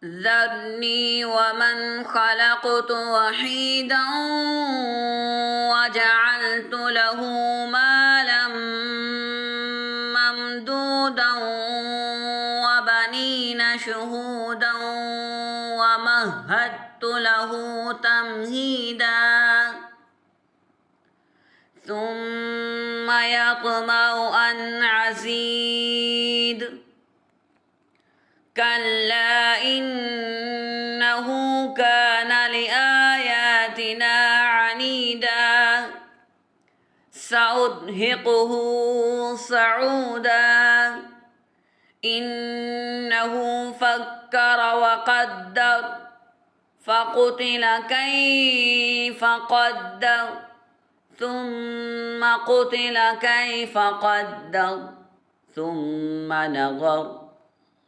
ذرني ومن خلقت وحيدا وجعلت له مالا ممدودا وبنين شهودا ومهدت له تمهيدا ثم يطمع أن أزيد كلا إنه كان لآياتنا عنيدا سأرهقه صعودا إنه فكر وقدر فقتل كيف قدر ثم قتل كيف قدر ثم نظر